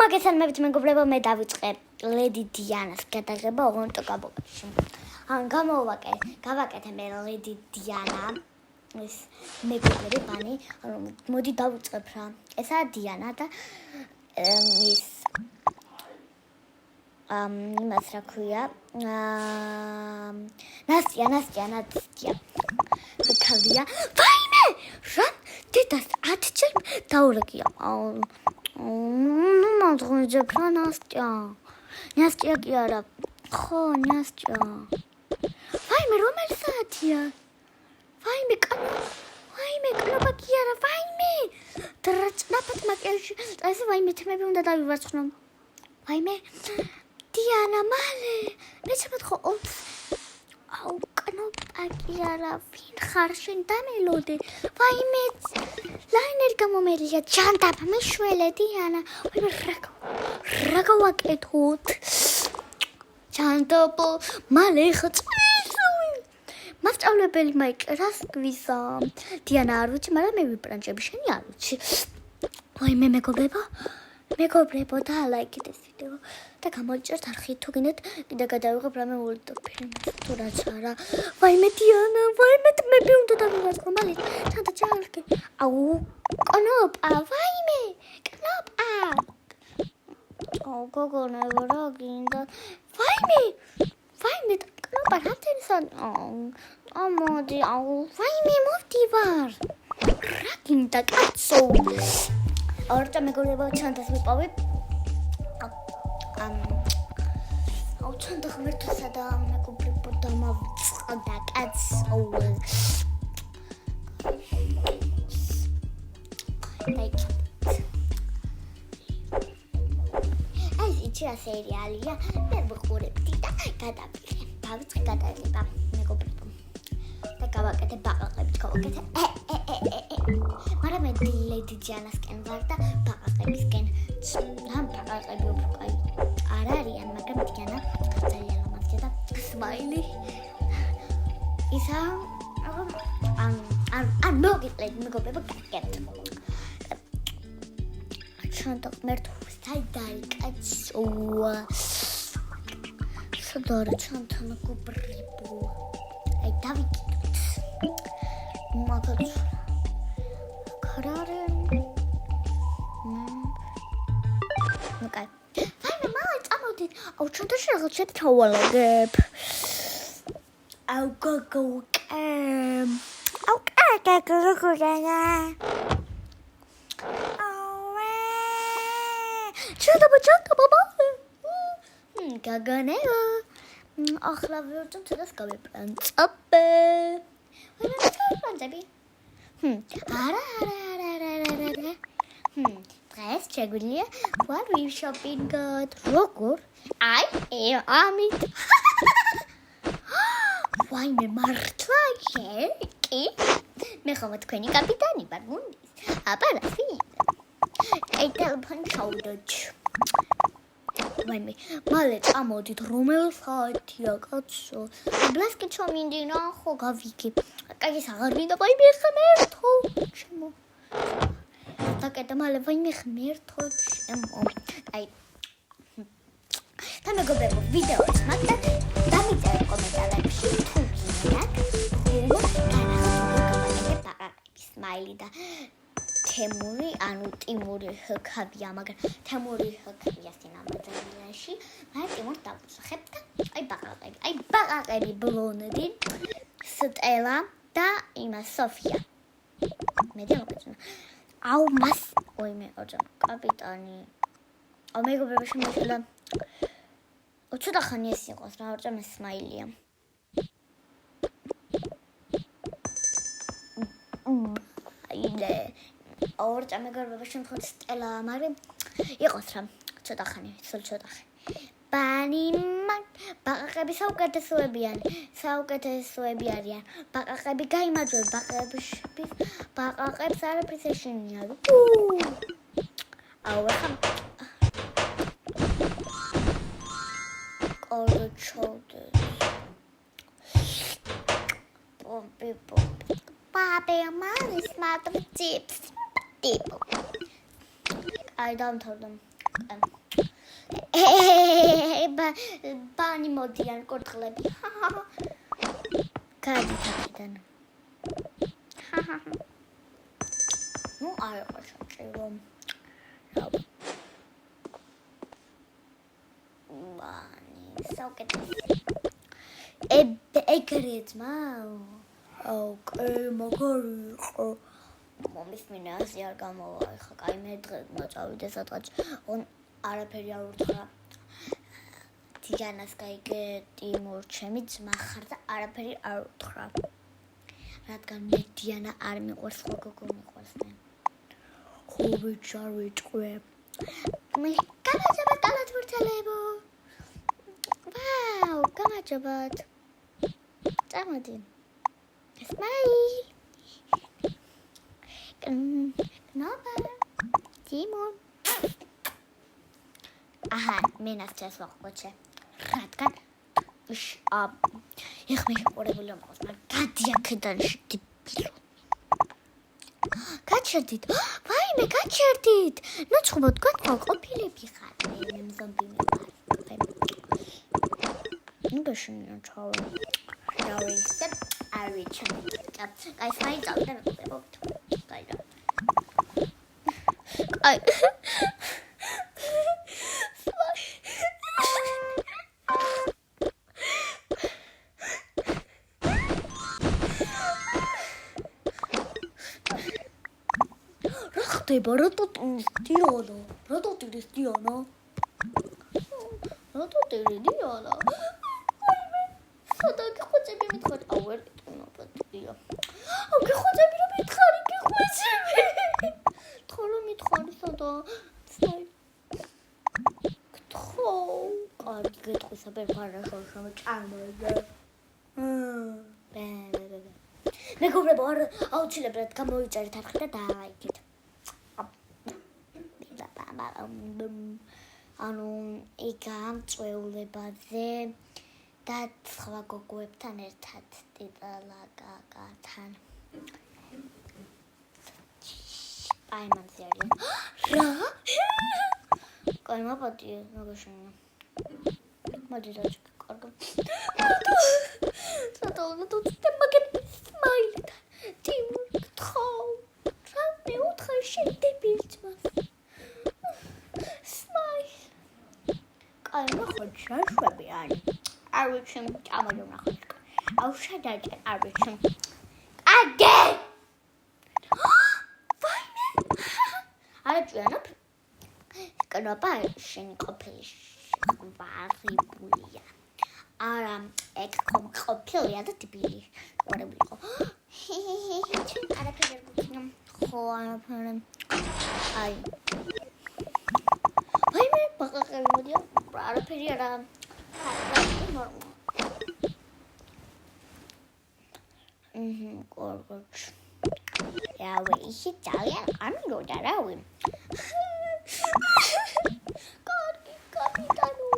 მოგესალმებით მეგობრებო, მე დავიწყე ლედი დიანას გადაღება ოღონდ კაბოკაში. გავაკეთე მე ლედი დიანა ეს მეგობრები ბანი, მოდი დავიწყებ რა. ესაა დიანა და ის იმას რა ქვია? ნასტია. ხავია. ვაიმე! რა? დედას 10 ჯერ დაურეკია. მოგონიძე ნასტია კი არა. ხო, ნასტია. ვაიმე, რომელი საათია? ვაიმე, კნობა კი არა, ვაიმე. დრაწნაფად მაკიაჟი. ეს ვაიმე თემები უნდა დავივარცხნო. ვაიმე. დიანა, მალე. მე შემოთხო კნობა კი არა, ვინ ხარ შენ დამელოდე. ვაიმე. ლაინერი გამომერია ჯანდაბა მეშველე დიანა. ვაიმე რა გავაკეთოთ? ჯანდაბა მალე ხაწვი. მასწავლებელი მაიკრას გვიზა. დიანა არ ვიცი, მაგრამ მე ვიპრანჭები, შენი არ ვიცი. ვაიმე მეგობრებო და ლაიქით ეს ვიდეო და გამოიწერთ არხი თუ გინდათ კიდე გადავიღებ რამე ულტო ფილმს თუ რაც არა. ვაიმე დიანა, ვაიმე თმები უნდა დავივარცხო მალე. ჩანდა ჯალკი. კნოპა, ვაიმე, კნოპა. გოგონა რა გინდა? ვაიმე, კნოპა რამდენსან? მოდი, ვაიმე მოვდივარ. რა გინდა კაცო? ორტა მეგობრებო ჩანდას მიპოვე. ჩანდა ღმერთისა და მეგობრებო დამავწყდა კაცო. ეს იჩა სერიალია, მე ვიყურებდი და გადავიღე. დავიწყე გადაღება მეგობრებო. და გავაკეთე ბაყაყებით, მაგრამ მე ლედი დიანასკენ ვარ და ბაყაყებისკენ ამ ბაყაყები უფრო არ არიან, მაგრამ დიანა ძალიან ლამაზია და სმაილი. ისა არ მოგიყვეთ მეგობრებო, გაკეთეთ. ჩანდა მერტო საიდარი კაცო. სადარ ჩანდა მეგობრებო. აი დავიკიდოთ. მაგაც ქარარე. ნაკай. ვაიმე მალე წამოდით. ჩანდა შეღლჩეთ ჩავალაგებ. გოგოკემ. გოგოკენა. ჩანდა ბაბა. გაგანეო. ახლა ვერტო თუნდაც გავიპრანწაბე. ვაიმე არა. დღეს შეგვიძლია ვარ ვიშოპინგოთ. როგორ? ამით. ვაიმე მართლა კი? მე ხომ თქვენი კაპიტანი ვარ გუნდის. აბა რა ვინ? აი ტელეფონი ჩაუდოთ. ვაიმე, მალე წამოდით, რომელ საათია კაცო? ბლასკი ჩომინდინა, ხო გავიგებ. კაი ეს აღარ მინდა, ვაიმე ღმერთო. ჩემო. დაკეტე მალე ვაიმე ღმერთო ჩემო. აი. და მეგობრებო, ვიდეოს მაგდა დამიწერე კომენტარებში თუ გინდათ. სმაილი და თემური, ტიმური ხავია, მაგრამ თემური ხავია სინამდვილეში. მე ტიმურ დავუსახებ და აი ბაყაყები ბლონდი, სტელა და იმა სოფია. მე დავკეთე. მას ვაიმე კაპიტანი. მეგობრებო შემოშლა. ცოტა ხანი ეს იყოს რა, ორჭამე სმაილია. ორჭა მეგობრებო შემთხვევით სტელა, მაგრამ იყოს რა, ცოტა ხანი. ბანი ბაყაყები საუკეთესოები არიან. ბაყაყები გაიმარჯვებს, ბაყაყებს არაფრის ეშინია. კორჩოდე. პოპი. Папе, мама смотрит чипсы. Типа. Ai, dá um todo. ბანი მოდიან კურდღლები. გადით აქედან. ნუ არ იყო საჭირო. ბანი საუკეთესო. ეგრეთ მაო. ოკეი, მაგარი იყო. მომის მინაზე არ გამოვა, ხა კაი მე დღე მოწავიდე სადღაც. არაფერი არ უთხრა. დიანას გაიგე ტიმურ ჩემი ძმა ხარ და არაფერი არ უთხრა. რადგან მე დიანა არ მიყვარს, ხო გოგო მიყვარს მე. ხო ვიჩარ ვიტყვე. მე გამარჯობა კალათბურთელებო. ვაუ, გამარჯობათ. წამოდი. Smile. Nova. Timon. Aha, მენა სცეს ვახოჩე. რადგან ეხ მე ყურებული ამყავს, მაგრამ გადი აქედან შეგიბილო. გაჩერდით. ვაიმე, გაჩერდით. ნუ ცხობ თქვენ ყოფილები ხარ. მე ზომბი მიყარ. ნუ გაშინია ჩავე. დავისე Ari channel. I find out that მეგობრებო, აუცილებლად გამოიწერეთ არხი და დააიგეთ. ანუ იქ ამ წვეულებაზე და სხვა გოგოებთან ერთად ტიტალაკაკათან. აი მანზე არის. რა? კაი მაპატიე, მაგაშენია. მოდი დაჭიქ კარგა. სადავნა თუ მაგეთ სმაილი. ტიმურ გთხოვ. რა მე უთხარ შედებილ ძმას. სმაილი. კაი ნახოთ შაშვები არის. არ ვიცი წამოდი ნახოთ. აუ შედაჭე არ ვიცი. აგე. ვაიმე. არა ჭიანობ. კნოპა შენი ყოფილი ვარიბულია. არა, ეგ ყოფილია და ტიპილი. ვარებული იყო. ჩვენ არაფერი არ გვქნა. ხო, არაფერი. აი. ვაიმე, ბაღაყები მოდია. არაფერი არა. გორგოჩ. რავი, ისე ძალიან არ მინდოდა რავი. კარგი, კაპიტანო.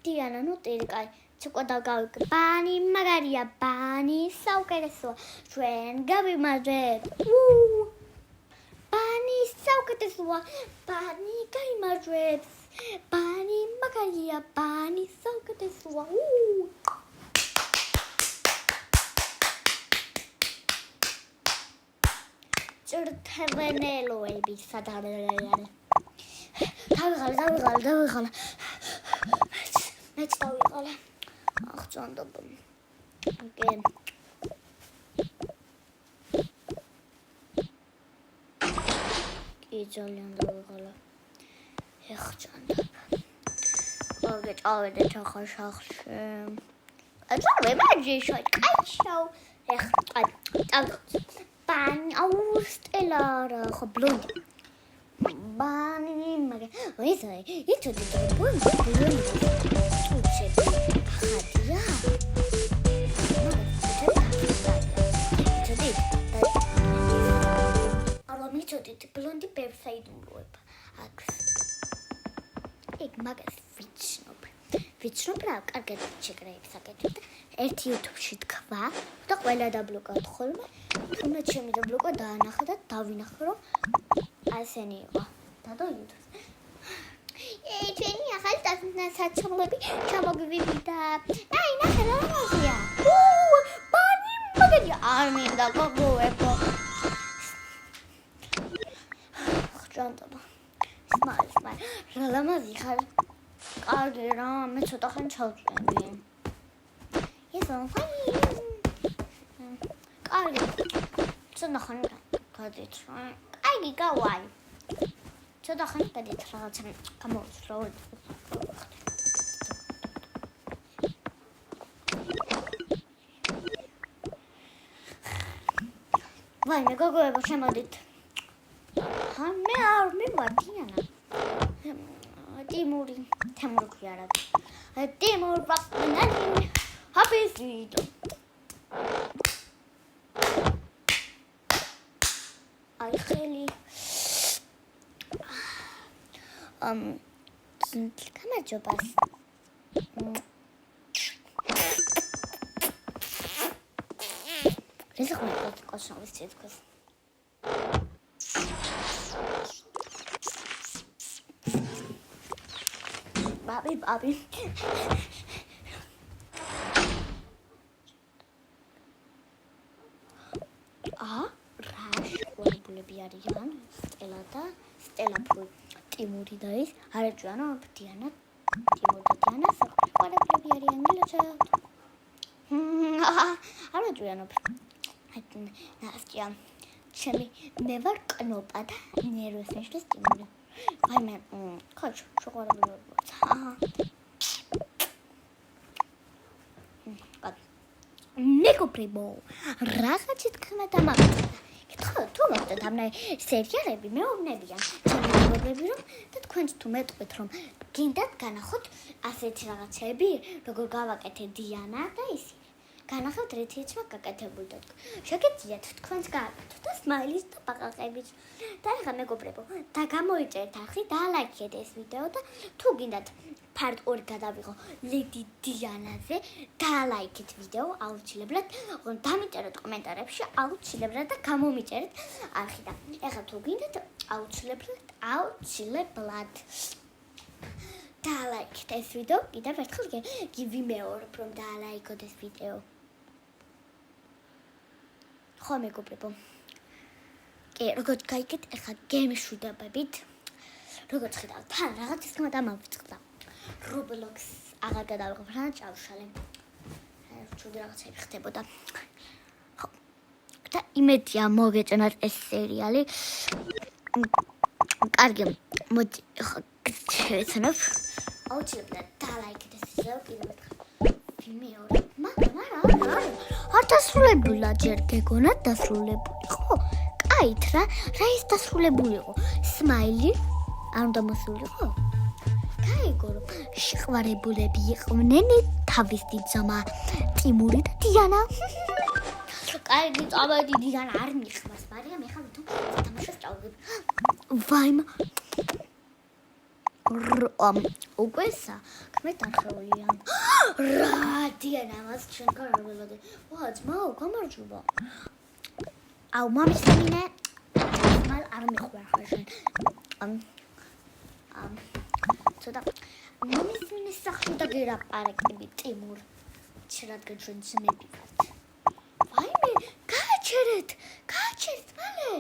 დიანა, ნუ ტირკაი. ცუკვა დავგავიკ. ბანი მაგარია, ბანი საუკეთესოა. ჩვენ გავიმარჯვეთ. ბანი საუკეთესოა. ბანი გაიმარჯვებს. ბანი მაგარია, ბანი საუკეთესოა. ჭრთვენელოები სადარელერე. დავიღალე. მეც დავიღალე. აღწონდობ. ოკეი. კი ძალიან დავიღალე. აღწონდობ. წავედეთ ახალ სახლში. აწარმე მაჯიშო, კაიშო. ბანი აუსტელარა, ხო ბლონდი. ბანი მაგა. ვიზაი, იცოდი ბლონდი. ხადია. არა მიცოდი ბლონდი ვებსაიტულოება. აქვს. ეგ მაგას ვიცნობ რა, კარგად შეკრეებს აკეთებ და ერთი YouTube-ში თქვა და ყველა დაბლოკავთ ხოლმე. თუნდაც ჩემი დაბლოკვა დაანახა და დავინახე რომ ასენი იყო. დადო YouTube. ჩვენი ახალი დასაცმლები ჩამოგვივიდა. აი, ნახე რა მოვია. ბანი მოგედი არ მინდა გოგოებო. ჭანტობა. სმაილ. რა ლამაზი ხარ. კარგი რა, მე ცოტა ხანი ჩავწვევი. ისო ფაი. კარგი. ცოტა ხანი გადიჭრა. კარგი გავაი. ცოტა ხანი გადიჭრა რაღაცა გამოვცრა. ვაი, მე გოგოებო შემოდით. მე არ მივარდიანა. ტიმური ქვია რა. ტიმურ ბაკნანი. ჰაპიზიდო. აი ხელი. გამარჯობას. რეზო ყოშოვის ცეთქოს. ბაბი. რა შეგულები არიან სტელა ფულ ტიმური და ის არაჭიანო დიანა ტიმური და დიანა შეგულები არიან გილოჩა არაჭიანო ნასტია ჩემი მე ვარ კნოპა და ნერვოს ნიშნავს ტიმური აი მე ხოჩ შეგულები მეგობრებო რაღაცა თქმა დამაგდა თუ მოხდა დამნაი სერიალები მეუბნებიან ჩემი მეგობრები რომ და თქვენც თუ მეტყვით რომ გინდათ განახოთ ასეთი რაღაცები როგორ გავაკეთე დიანა და ისი განახავთ რითიც მაგაკეთებული და შეგეძლიათ თქვენს გააკეთოთ და სმაილის და ბაყაყებით და ახლა მეგობრებო და გამოიწერთ ახლა და ლაიქეთ ეს ვიდეო და თუ გინდათ part 2 გადავიღო ლედი დიანაზე და ლაიქეთ ვიდეო აუცილებლად დამიწეროთ კომენტარებში აუცილებლად და გამომიწერეთ არხი და ახლა თუ გინდათ აუცილებლად და ლაიქეთ ეს ვიდეო კიდევ ერთხელ გივიმეორებ რომ და ლაიქოთ ეს ვიდეო ხო მეგობრებო კი როგორც გაიგეთ ახლა გემშვიდობებით როგორც ხედავთ თან რაღაც ისქმა დამავიწყდა Roblox აღარ გადავიღებ რა ჭავშალე. ჩუდი რაღაცები ხდებოდა. ხო. და იმედია მოგეწონათ ეს სერიალი. კარგი, მოდი შევეცნებ. აუცილებლად დალაიქეთ ეს ვიდეო კიდევ ერთხელ. მეორე. მაგრამ არ დასრულებულა ჯერ გეგონათ დასრულებული ხო? კაით რა ის დასრულებული იყო. სმაილი არ უნდა მოსულიყო? გაიგორო შეყვარებულები იყვნენ თავის ძმა ტიმური და დიანა. კარგი წავედი დიანა არ მიხვას, მაგრამ ეხლა თვითონ თამაშს წავდები. ვაიმ უკვესა ქმეთ არხეულია. რა დიანა მას ჩვენ კარგად. ვა ძმაო გამარჯობა. აუ მამის მინე მალ არ მიხვარ ხარ შენ. ცოტა მომის მინეს სახლი და გერაპარაკები ტიმურ რადგან ჩვენ ძმები ვართ ვაიმე გააჩერეთ მალე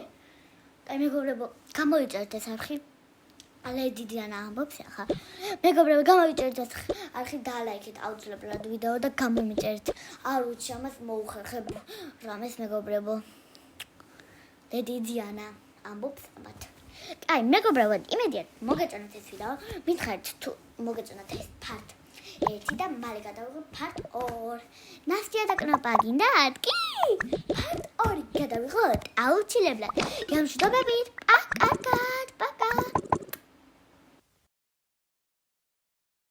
აი მეგობრებო გამოიწერეთ ეს არხი ლედი დიანა ამბობს ახლა მეგობრებო გამოიწერეთ ეს არხი და ლაიქეთ აუცილებლად ვიდეო და გამომიწერეთ არ ვიცი ამას მოუხერხებ რამეს მეგობრებო ლედი დიანა ამბობს ამათ აი მეგობრებო იმედია მოგეწონათ ეს ვიდეო მითხარით თუ მოგეწონათ ეს part 1 და მალე გადავიღოთ part 2 ნასტია და კნოპა გინდათ კი part 2 გადავიღოთ აუცილებლად გამშვიდობებით პაკაკა